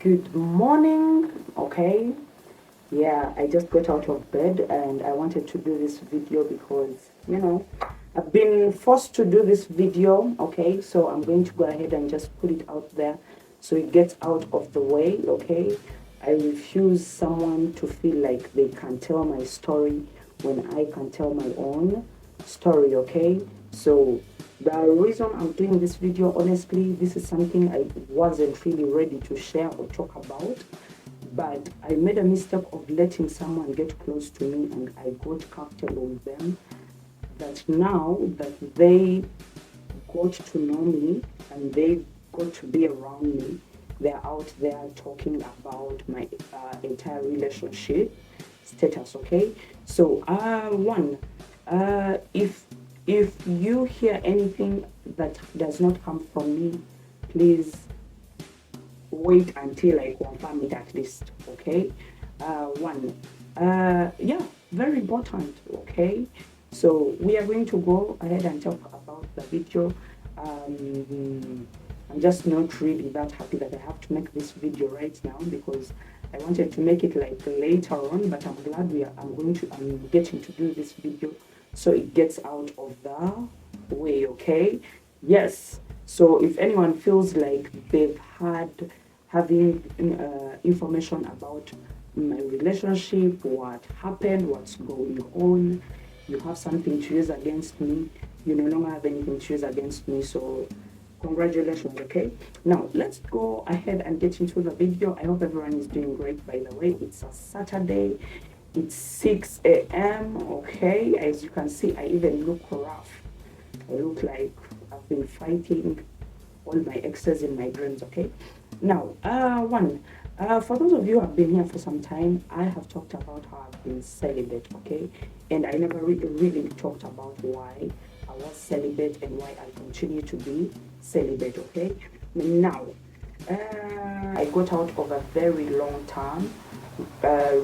Good morning, okay? Yeah, I just got out of bed and I wanted to do this video because, I've been forced to do this video, okay? So I'm going to go ahead and just put it out there so it gets out of the way, okay? I refuse someone to feel like they can tell my story when I can tell my own story, okay? So the reason I'm doing this video, honestly, this is something I wasn't really ready to share or talk about, but I made a mistake of letting someone get close to me and I got comfortable with them. That now that they got to know me and they got to be around me, they're out there talking about my entire relationship status, okay? So, if you hear anything that does not come from me, please wait until I confirm it at least, okay? Yeah, very important, okay? So we are going to go ahead and talk about the video. I'm just not really that happy that I have to make this video right now because I wanted to make it like later on, but I'm glad I'm getting to do this video so it gets out of the way, okay? Yes. So if anyone feels like they've had having information about my relationship, what happened, what's going on, you have something to use against me, you no longer have anything to use against me. So congratulations, okay? Now let's go ahead and get into the video. I hope everyone is doing great. By the way, it's a Saturday, it's 6 a.m. okay? As you can see, I even look rough. I look like I've been fighting all my exes in my dreams, okay? Now, for those of you who have been here for some time, I have talked about how I've been celibate, okay? And I never really talked about why I was celibate and why I continue to be celibate, okay? Now, I got out of a very long term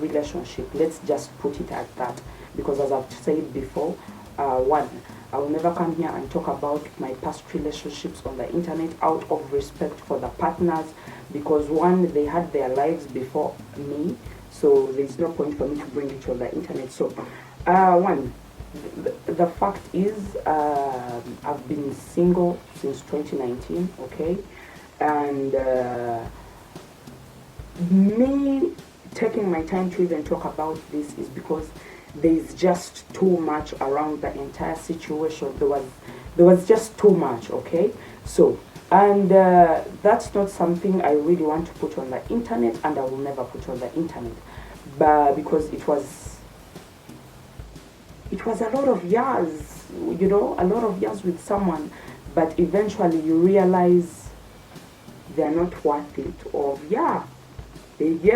relationship. Let's just put it at that. Because as I've said before, I will never come here and talk about my past relationships on the internet out of respect for the partners, because one, they had their lives before me, so there's no point for me to bring it on the internet. So, the fact is, I've been single since 2019, okay? And me taking my time to even talk about this is because there's just too much around the entire situation. There was just too much, okay? So, and that's not something I really want to put on the internet, and I will never put on the internet, but because it was a lot of years, a lot of years with someone, but eventually you realize they're not worth it, or yeah,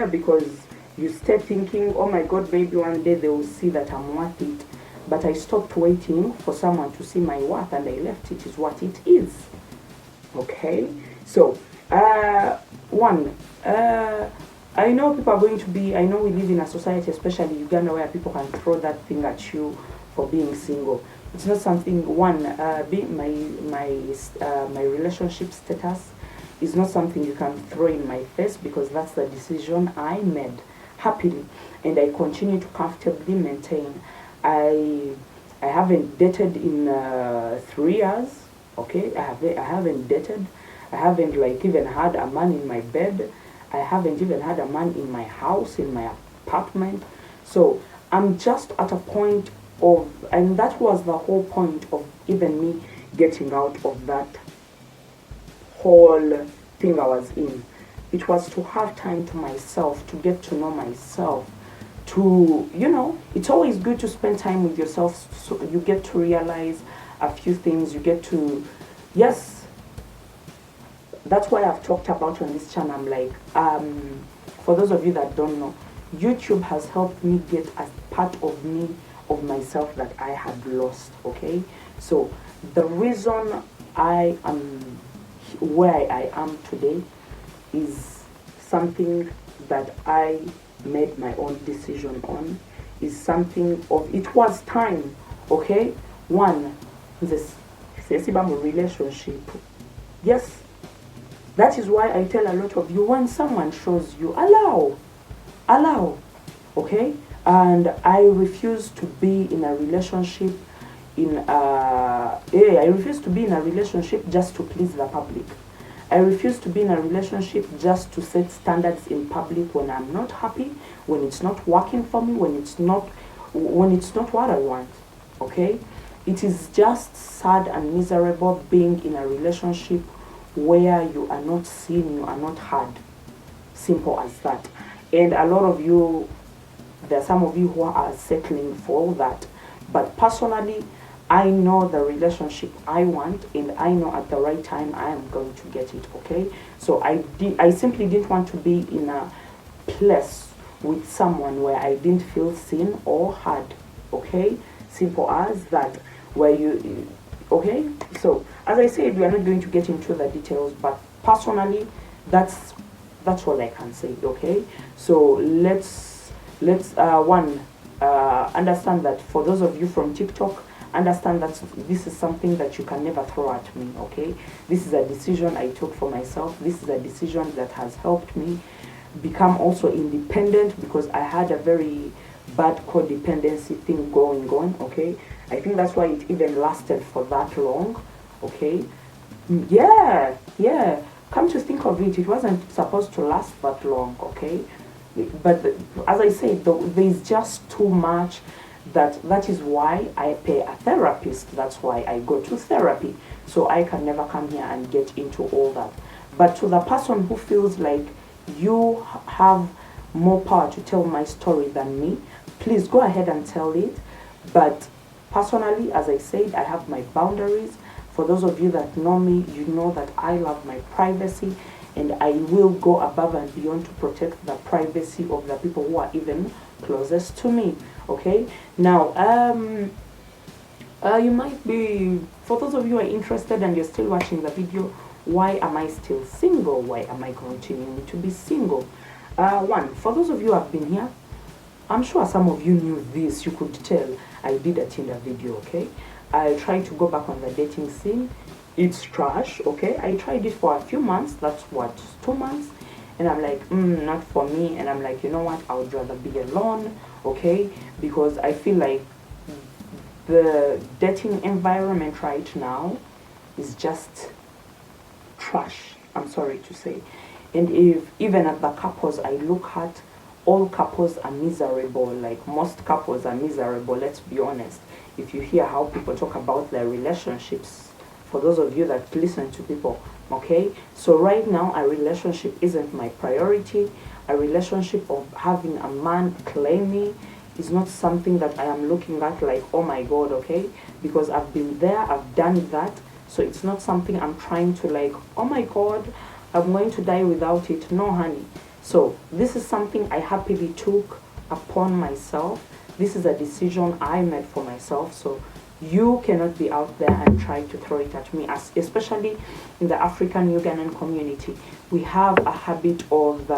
because you start thinking, oh my god, maybe one day they will see that I'm worth it. But I stopped waiting for someone to see my worth and I left it is what it is. Okay? So, one, I know people are going to be, I know we live in a society, especially Uganda, where people can throw that thing at you for being single. It's not something, being my relationship status is not something you can throw in my face, because that's the decision I made happily, and I continue to comfortably maintain. I haven't dated in 3 years. Okay, I haven't dated. I haven't like even had a man in my bed. I haven't even had a man in my house, in my apartment. So I'm just at a point of, and that was the whole point of even me getting out of that whole thing I was in. It was to have time to myself, to get to know myself, it's always good to spend time with yourself so you get to realize a few things. You get to, yes, that's why I've talked about on this channel. I'm like, for those of you that don't know, YouTube has helped me get a part of me, of myself, that I had lost, okay? So the reason I am where I am today is something that I made my own decision on, is something of, it was time, okay? One, this relationship, yes, That is why I tell a lot of you, when someone shows you, allow, okay? And I refuse to be in a relationship I refuse to be in a relationship just to please the public. I refuse to be in a relationship just to set standards in public when I'm not happy, when it's not working for me, when it's not what I want. Okay? It is just sad and miserable being in a relationship where you are not seen, you are not heard. Simple as that. And a lot of you, there are some of you who are settling for all that. But personally, I know the relationship I want, and I know at the right time I am going to get it, okay? So I simply didn't want to be in a place with someone where I didn't feel seen or heard, okay? Simple as that. Where you, okay? So, as I said, we are not going to get into the details, but personally, that's all I can say, okay? So, let's understand that for those of you from TikTok, understand that this is something that you can never throw at me, okay? This is a decision I took for myself. This is a decision that has helped me become also independent, because I had a very bad codependency thing going on, okay? I think that's why it even lasted for that long, okay? Yeah. Come to think of it, it wasn't supposed to last that long, okay? But as I said, there's just too much. That is why I pay a therapist. That's why I go to therapy. So I can never come here and get into all that. But to the person who feels like you have more power to tell my story than me, please go ahead and tell it. But personally, as I said, I have my boundaries. For those of you that know me, you know that I love my privacy, and I will go above and beyond to protect the privacy of the people who are even closest to me. Okay, now you might be, for those of you who are interested and you're still watching the video, why am I still single? Why am I continuing to be single? One, for those of you who have been here, I'm sure some of you knew this. You could tell I did a Tinder video, okay? I tried to go back on the dating scene. It's trash, okay? I tried it for a few months. That's what, 2 months? And I'm like, not for me. And I'm like, you know what? I would rather be alone, okay? Because I feel like the dating environment right now is just trash. I'm sorry to say. And if even at the couples I look at, all couples are miserable. Like, most couples are miserable, let's be honest. If you hear how people talk about their relationships, for those of you that listen to people, okay? So right now, a relationship isn't my priority. A relationship of having a man claim me is not something that I am looking at like, oh my God, okay? Because I've been there, I've done that. So it's not something I'm trying to like, oh my God, I'm going to die without it. No, honey. So this is something I happily took upon myself. This is a decision I made for myself. So you cannot be out there and try to throw it at me, especially in the African Ugandan community. We have a habit of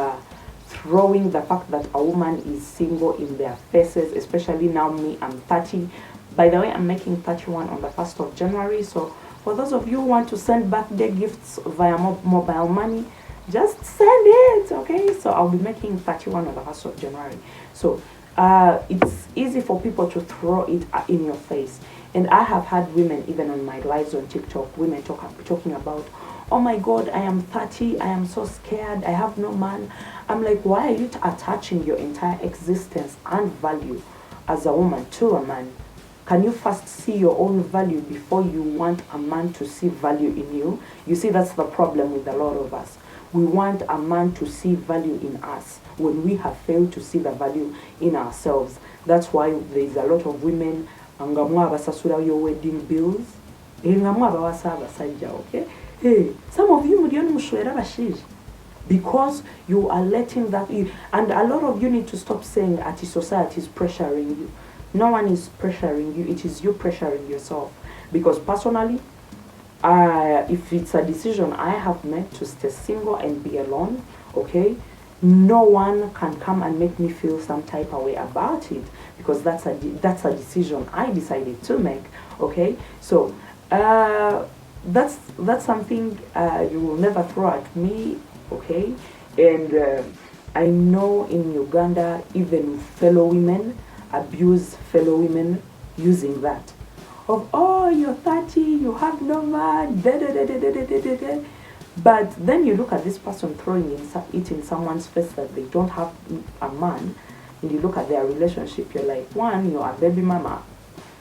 throwing the fact that a woman is single in their faces, especially now me, I'm 30. By the way, I'm making 31 on the 1st of January. So for those of you who want to send birthday gifts via mobile money, just send it, okay? So I'll be making 31 on the 1st of January. So it's easy for people to throw it in your face. And I have had women, even on my lives on TikTok, women talking about, oh my God, I am 30, I am so scared, I have no man. I'm like, why are you attaching your entire existence and value as a woman to a man? Can you first see your own value before you want a man to see value in you? You see, that's the problem with a lot of us. We want a man to see value in us when we have failed to see the value in ourselves. That's why there's a lot of women nga mwabasasula your wedding bills nga mwabawasa abasajja, okay? Hey, some of you mulioni mushwera bashije because you are letting that in. And a lot of you need to stop saying that society is pressuring you. No one is pressuring you. It is you pressuring yourself. Because personally, if it's a decision I have made to stay single and be alone, okay, no one can come and make me feel some type of way about it, because that's a decision I decided to make, okay? So that's something you will never throw at me, okay? And I know in Uganda, even fellow women abuse fellow women using that. Of, oh, you're 30, you have no man, da da da da da da da da. But then you look at this person throwing it in someone's face that they don't have a man, and you look at their relationship, you're like, one, you're a baby mama.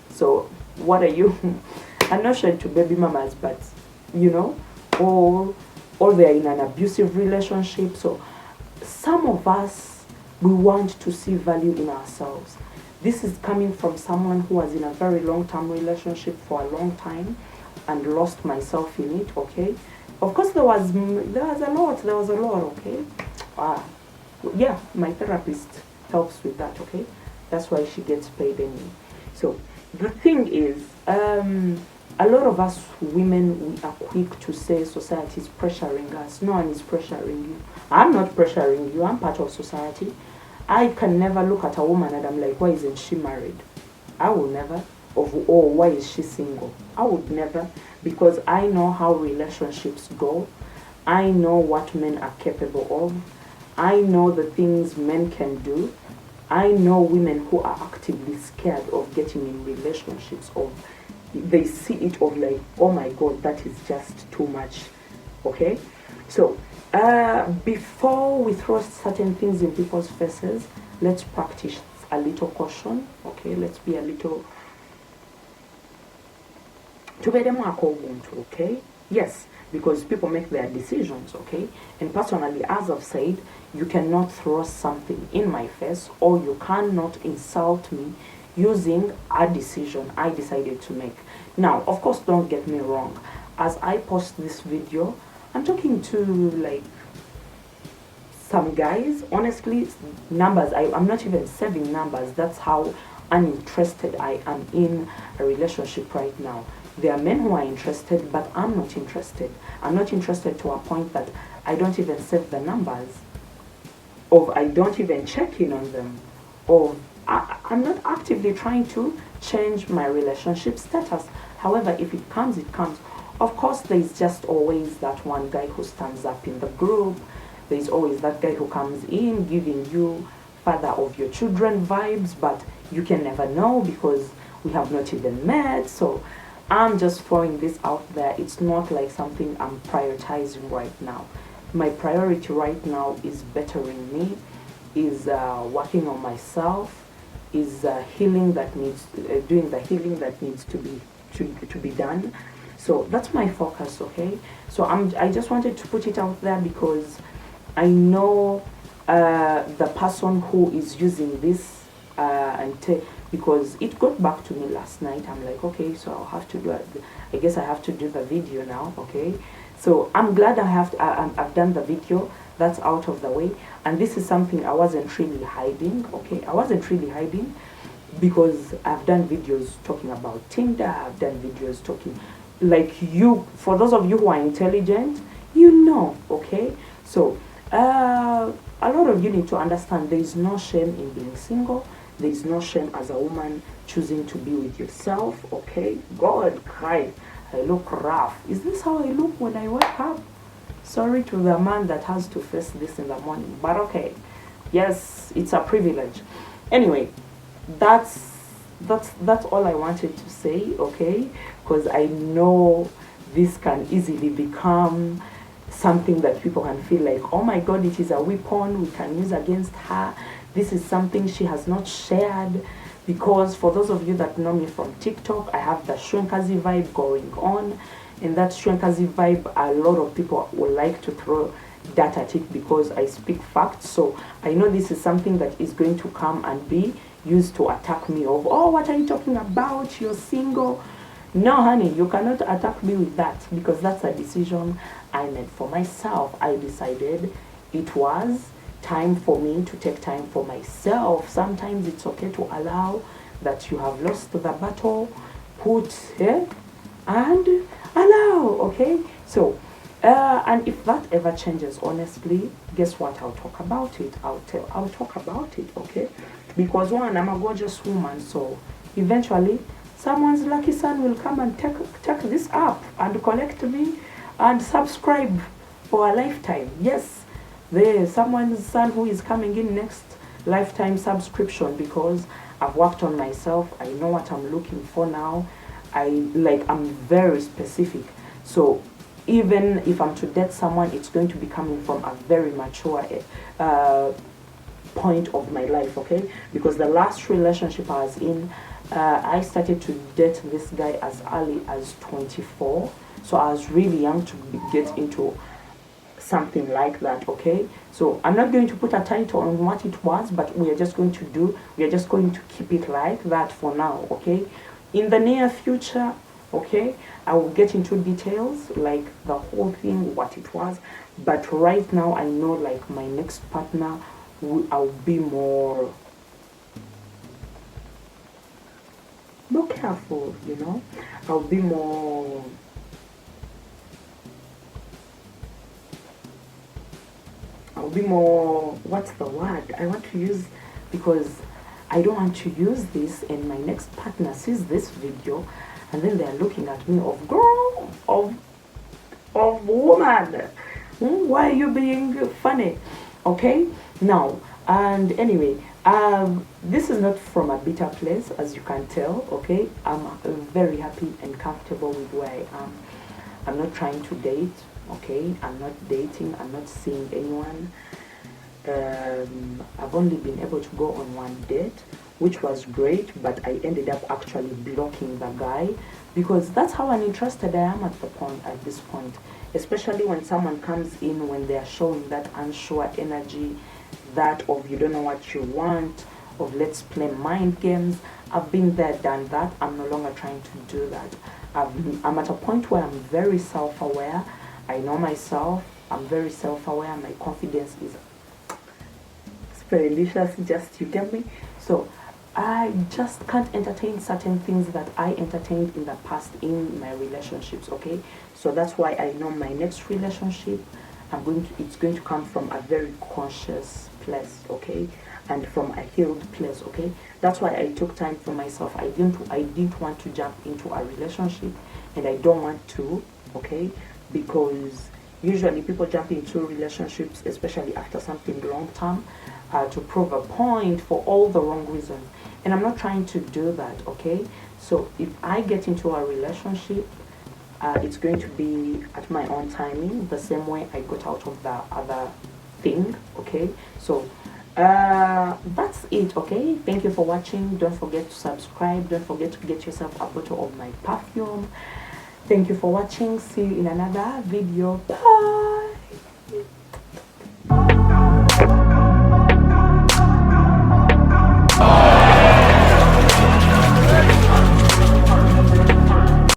So what are you? I'm not sure to baby mamas, but you know, or they're in an abusive relationship. So some of us, we want to see value in ourselves. This is coming from someone who was in a very long-term relationship for a long time and lost myself in it, okay? Of course, there was a lot, okay? Yeah, my therapist helps with that, okay? That's why she gets paid anyway. So the thing is, a lot of us women, we are quick to say society is pressuring us. No one is pressuring you. I'm not pressuring you. I'm part of society. I can never look at a woman and I'm like, why isn't she married? I will never. Or why is she single? I would never, because I know how relationships go. I know what men are capable of. I know the things men can do. I know women who are actively scared of getting in relationships, of they see it of like, oh my god, that is just too much. Okay? So before we throw certain things in people's faces, let's practice a little caution. Okay, let's be a little okay? Yes, because people make their decisions, okay? And personally, as I've said, you cannot throw something in my face, or you cannot insult me using a decision I decided to make. Now, of course, don't get me wrong. As I post this video, I'm talking to like some guys. Honestly, numbers, I'm not even saving numbers. That's how uninterested I am in a relationship right now. There are men who are interested, but I'm not interested. I'm not interested to a point that I don't even save the numbers, or I don't even check in on them, or I'm not actively trying to change my relationship status. However, if it comes, it comes. Of course, there's just always that one guy who stands up in the group. There's always that guy who comes in giving you father of your children vibes, but you can never know because we have not even met. So I'm just throwing this out there. It's not like something I'm prioritizing right now. My priority right now is bettering me, is working on myself, is healing that needs, doing the healing that needs to be done. So that's my focus, okay? So I just wanted to put it out there because I know the person who is using this because it got back to me last night. I'm like, okay, so I'll have to do it. I guess I have to do the video now, okay? So I'm glad I've done the video. That's out of the way. And this is something I wasn't really hiding, okay? I wasn't really hiding because I've done videos talking about Tinder. I've done videos talking, like you, for those of you who are intelligent, you know, okay? So a lot of you need to understand there is no shame in being single. There is no shame as a woman choosing to be with yourself, okay? God Christ, I look rough. Is this how I look when I wake up? Sorry to the man that has to face this in the morning, but okay. Yes, it's a privilege. Anyway, that's all I wanted to say, okay? Because I know this can easily become something that people can feel like, oh my god, it is a weapon we can use against her. This is something she has not shared. Because for those of you that know me from TikTok, I have the Shwenkazi vibe going on. And that Shwenkazi vibe, a lot of people would like to throw that at it because I speak facts. So I know this is something that is going to come and be used to attack me of, oh, what are you talking about? You're single. No, honey, you cannot attack me with that because that's a decision I made for myself. I decided it was time for me to take time for myself. Sometimes it's okay to allow that you have lost the battle, and allow, okay? So, and if that ever changes, honestly, guess what? I'll talk about it. I'll talk about it, okay? Because one, I'm a gorgeous woman, so eventually someone's lucky son will come and take this up and collect me and subscribe for a lifetime. Yes, there's someone's son who is coming in next lifetime subscription, because I've worked on myself. I know what I'm looking for now. I'm very specific. So even if I'm to date someone, it's going to be coming from a very mature point of my life, okay? Because the last relationship I was in, I started to date this guy as early as 24. So I was really young to get into something like that, okay? So I'm not going to put a title on what it was, but we are just going to keep it like that for now, okay? In the near future, okay, I will get into details, like the whole thing, what it was. But right now, I know, like, my next partner, I'll be more careful, you know. I'll be more what's the word I want to use, because I don't want to use this and my next partner sees this video and then they're looking at me of girl, of woman, why are you being funny? Okay, now, and anyway, this is not from a bitter place, as you can tell, okay? I'm very happy and comfortable with where I am. I'm not trying to date, okay? I'm not dating, I'm not seeing anyone. I've only been able to go on one date, which was great, but I ended up actually blocking the guy, because that's how uninterested I am at this point, especially when someone comes in when they're showing that unsure energy, that of you don't know what you want, of let's play mind games. I've been there, done that. I'm no longer trying to do that. I'm at a point where I'm very self-aware. I know myself. I'm very self-aware. My confidence is very delicious, just, you get me? So I just can't entertain certain things that I entertained in the past in my relationships, okay? So that's why I know my next relationship, it's going to come from a very conscious place, okay? And from a healed place, okay? That's why I took time for myself. I didn't want to jump into a relationship, and I don't want to, okay? Because usually people jump into relationships, especially after something long term, to prove a point for all the wrong reasons. And I'm not trying to do that, okay? So if I get into a relationship, it's going to be at my own timing, the same way I got out of the other thing, okay? So that's it, okay? Thank you for watching. Don't forget to subscribe. Don't forget to get yourself a bottle of my perfume. Thank you for watching. See you in another video. Bye.